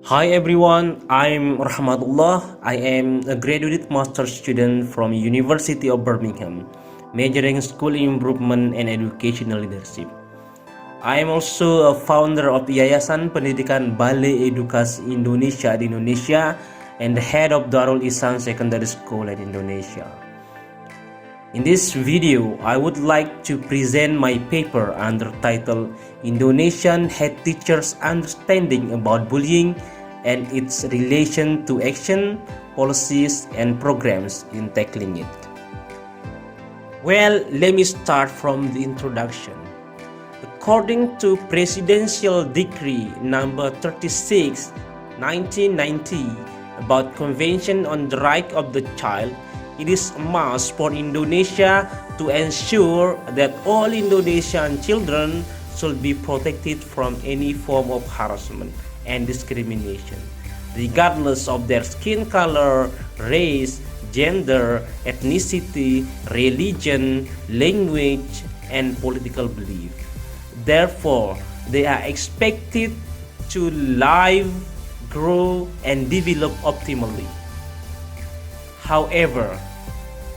Hi everyone, I'm Rahmatullah. I am a graduate master student from University of Birmingham, majoring school improvement and educational leadership. I am also a founder of Yayasan Pendidikan Bale Edukasi Indonesia di Indonesia and the head of Darul Ihsan Secondary School in Indonesia. In this video, I would like to present my paper under title Indonesian Head Teachers Understanding about Bullying and its relation to action, policies, and programs in tackling it. Well, let me start from the introduction. According to Presidential Decree number 36, 1990 about Convention on the Right of the Child, it is a must for Indonesia to ensure that all Indonesian children should be protected from any form of harassment and discrimination, regardless of their skin color, race, gender, ethnicity, religion, language, and political belief. Therefore, they are expected to live, grow, and develop optimally. However,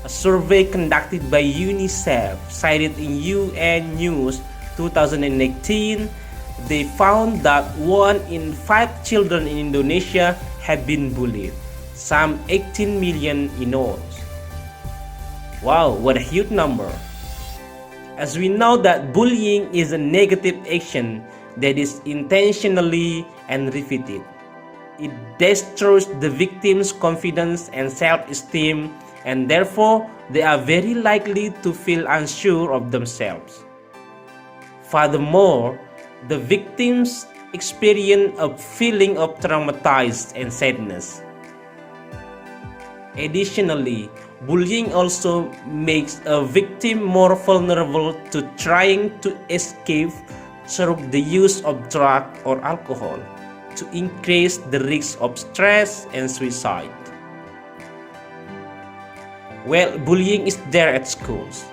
a survey conducted by UNICEF cited in UN News 2018, they found that 1 in 5 children in Indonesia have been bullied, some 18 million in all. Wow, what a huge number! As we know that bullying is a negative action that is intentionally and repeated. It destroys the victim's confidence and self-esteem, and therefore they are very likely to feel unsure of themselves. Furthermore, the victims experience a feeling of traumatized and sadness. Additionally, bullying also makes a victim more vulnerable to trying to escape through the use of drugs or alcohol, to increase the risk of stress and suicide. Well, bullying is there at schools.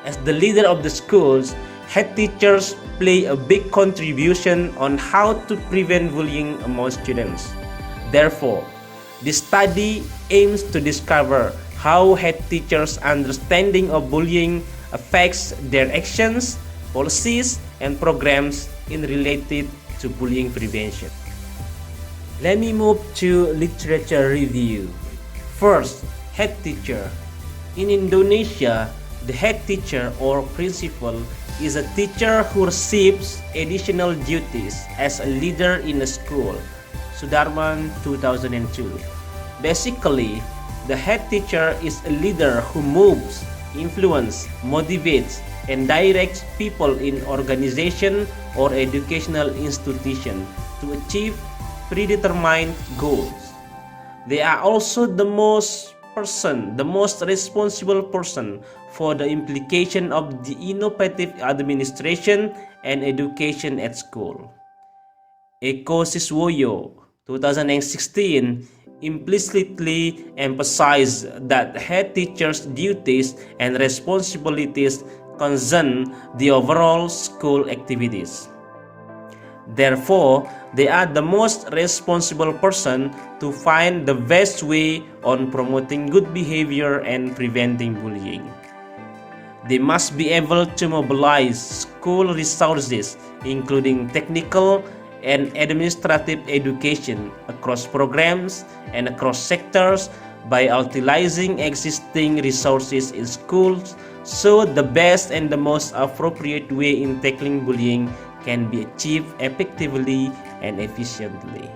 As the leader of the schools, head teachers play a big contribution on how to prevent bullying among students. Therefore, this study aims to discover how head teachers' understanding of bullying affects their actions, policies, and programs in related to bullying prevention. Let me move to literature review. First, head teacher. In Indonesia, the head teacher or principal is a teacher who receives additional duties as a leader in a school. Sudarman 2002. Basically, the head teacher is a leader who moves, influences, motivates, and directs people in organization or educational institution to achieve predetermined goals. They are also the most responsible person for the implication of the innovative administration and education at school. Eko Siswoyo, 2016, implicitly emphasized that head teachers' duties and responsibilities concern the overall school activities. Therefore, they are the most responsible person to find the best way on promoting good behavior and preventing bullying. They must be able to mobilize school resources, including technical and administrative education across programs and across sectors by utilizing existing resources in schools, so the best and the most appropriate way in tackling bullying can be achieved effectively and efficiently.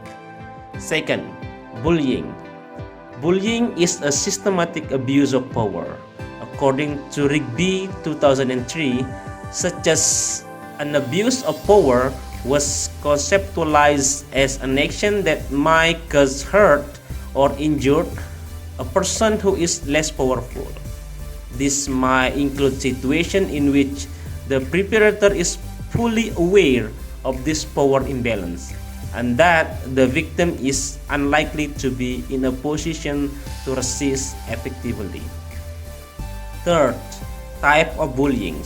Second, bullying. Bullying is a systematic abuse of power. According to Rigby 2003, such as an abuse of power was conceptualized as an action that might cause hurt or injure a person who is less powerful. This might include situations in which the perpetrator is fully aware of this power imbalance and that the victim is unlikely to be in a position to resist effectively. Third, type of bullying.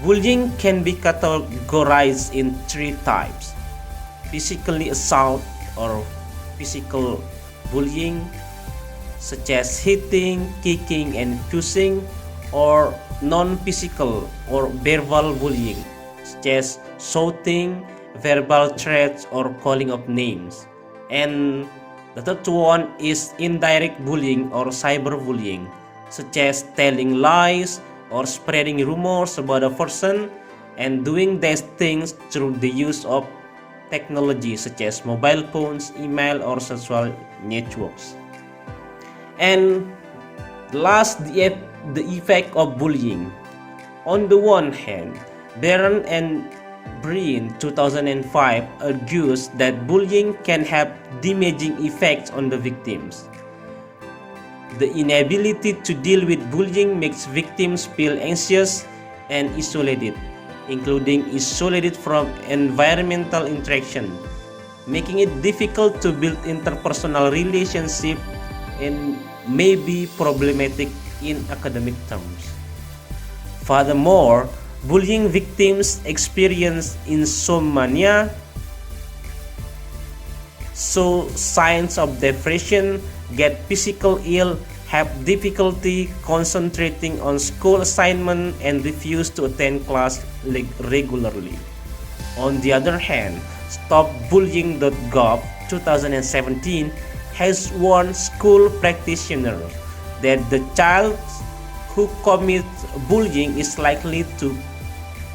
Bullying can be categorized in 3 types: physically assault or physical bullying, such as hitting, kicking, and pushing, or non-physical or verbal bullying, such as shouting, verbal threats, or calling of names. And the third one is indirect bullying or cyberbullying, such as telling lies or spreading rumors about a person and doing these things through the use of technology such as mobile phones, email, or social networks. And last, the effect of bullying. On the one hand, Barron and Breen 2005 argues that bullying can have damaging effects on the victims. The inability to deal with bullying makes victims feel anxious and isolated, including isolated from environmental interaction, making it difficult to build interpersonal relationships and may be problematic in academic terms. Furthermore, bullying victims experience insomnia, show signs of depression, get physical ill, have difficulty concentrating on school assignment, and refuse to attend class regularly. On the other hand, StopBullying.gov 2017 has warned school practitioners that the child who commits bullying is likely to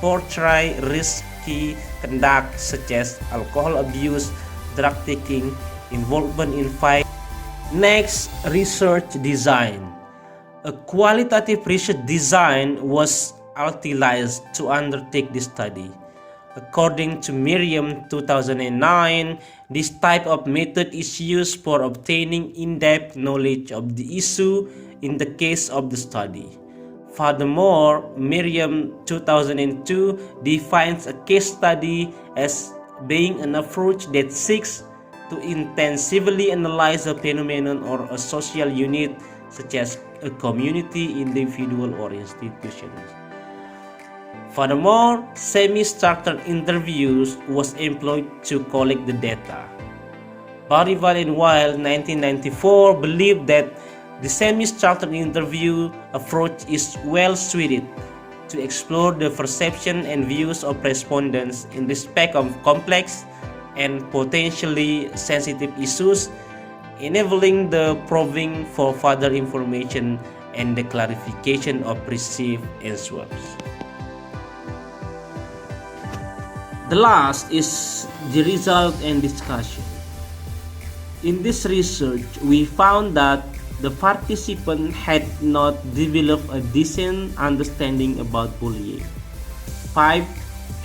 portray risky conduct such as alcohol abuse, drug taking, involvement in fight. Next, research design. A qualitative research design was utilized to undertake this study. According to Merriam 2009, this type of method is used for obtaining in-depth knowledge of the issue in the case of the study. Furthermore, Merriam 2002 defines a case study as being an approach that seeks to intensively analyze a phenomenon or a social unit such as a community, individual, or institutions. Furthermore, semi-structured interviews was employed to collect the data. Barival and Weil 1994 believed that the semi-structured interview approach is well suited to explore the perception and views of respondents in respect of complex and potentially sensitive issues, enabling the probing for further information and the clarification of received answers. The last is the result and discussion. In this research, we found that the participant had not developed a decent understanding about bullying. 5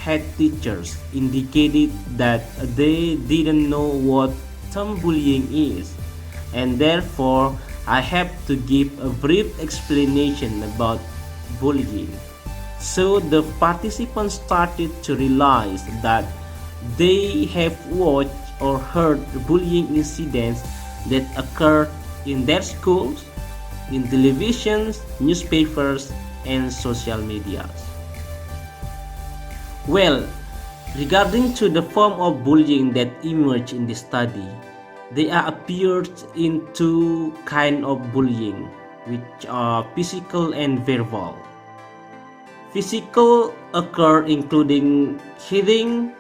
head teachers indicated that they didn't know what term bullying is, and therefore I have to give a brief explanation about bullying. So the participants started to realize that they have watched or heard bullying incidents that occurred in their schools, in televisions, newspapers, and social medias. Well, regarding to the form of bullying that emerged in this study, there appeared in 2 kinds of bullying, which are physical and verbal. Physical occur including hitting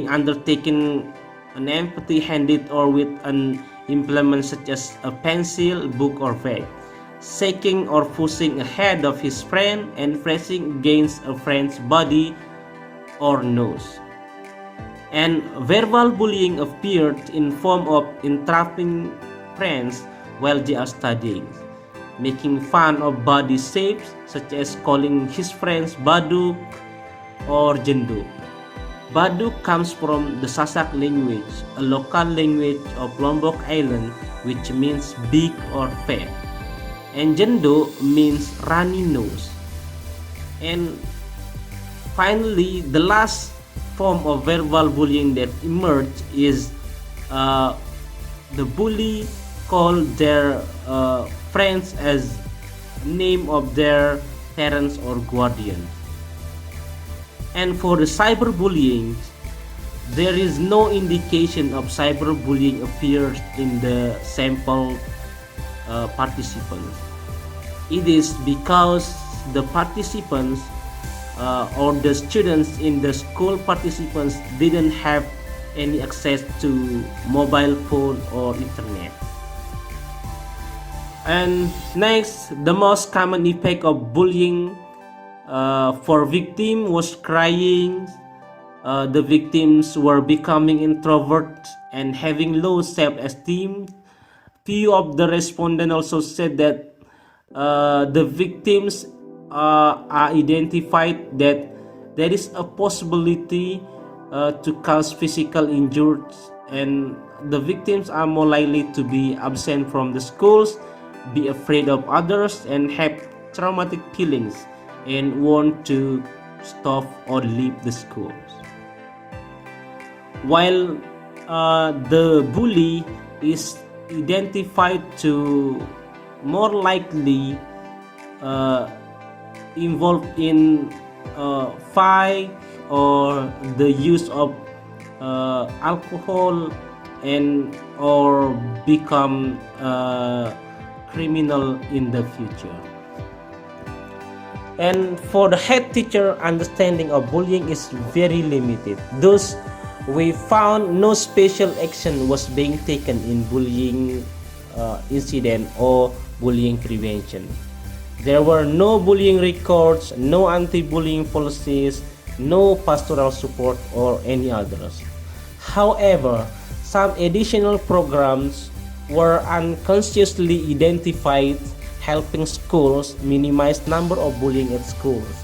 undertaken an empty-handed or with an implement such as a pencil, book, or bag, shaking or pushing ahead of his friend, and pressing against a friend's body or nose. And verbal bullying appeared in form of entrapping friends while they are studying, making fun of body shapes such as calling his friends baduk or jenduk. Baduk comes from the Sasak language, a local language of Lombok Island, which means big or fat. And jenduk means runny nose. And finally, the last form of verbal bullying that emerged is the bully called their friends as name of their parents or guardians. And for the cyberbullying, there is no indication of cyberbullying appears in the sample participants. It is because the participants or the students in the school participants didn't have any access to mobile phone or internet. And next, the most common effect of bullying for victim was crying. The victims were becoming introverts and having low self-esteem. Few of the respondents also said that the victims are identified that there is a possibility to cause physical injuries, and the victims are more likely to be absent from the schools, be afraid of others, and have traumatic feelings and want to stop or leave the schools. While the bully is identified to more likely involved in fight or the use of alcohol and or become criminal in the future. And for the head teacher, understanding of bullying is very limited. Thus, we found no special action was being taken in bullying incident or bullying prevention. There were no bullying records, no anti-bullying policies, no pastoral support or any others. However, some additional programs were unconsciously identified, helping schools minimize number of bullying at schools.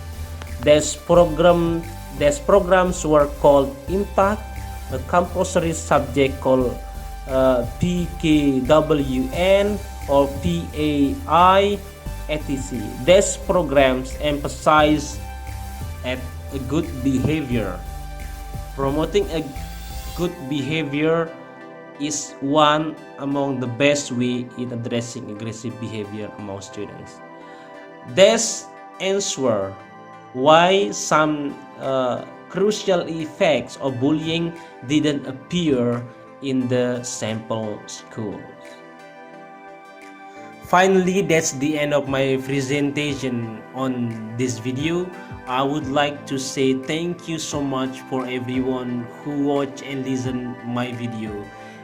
These programs were called Impact, a compulsory subject called PKWN or PAI, etc. These programs emphasize at a good behavior. Promoting a good behavior is one among the best way in addressing aggressive behavior among students. This answer why some crucial effects of bullying didn't appear in the sample schools. Finally, that's the end of my presentation on this video. I would like to say thank you so much for everyone who watch and listen my video.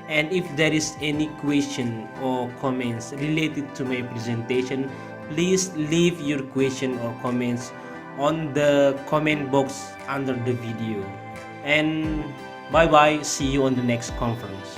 And if there is any question or comments related to my presentation, please leave your question or comments on the comment box under the video. And bye bye, see you on the next conference.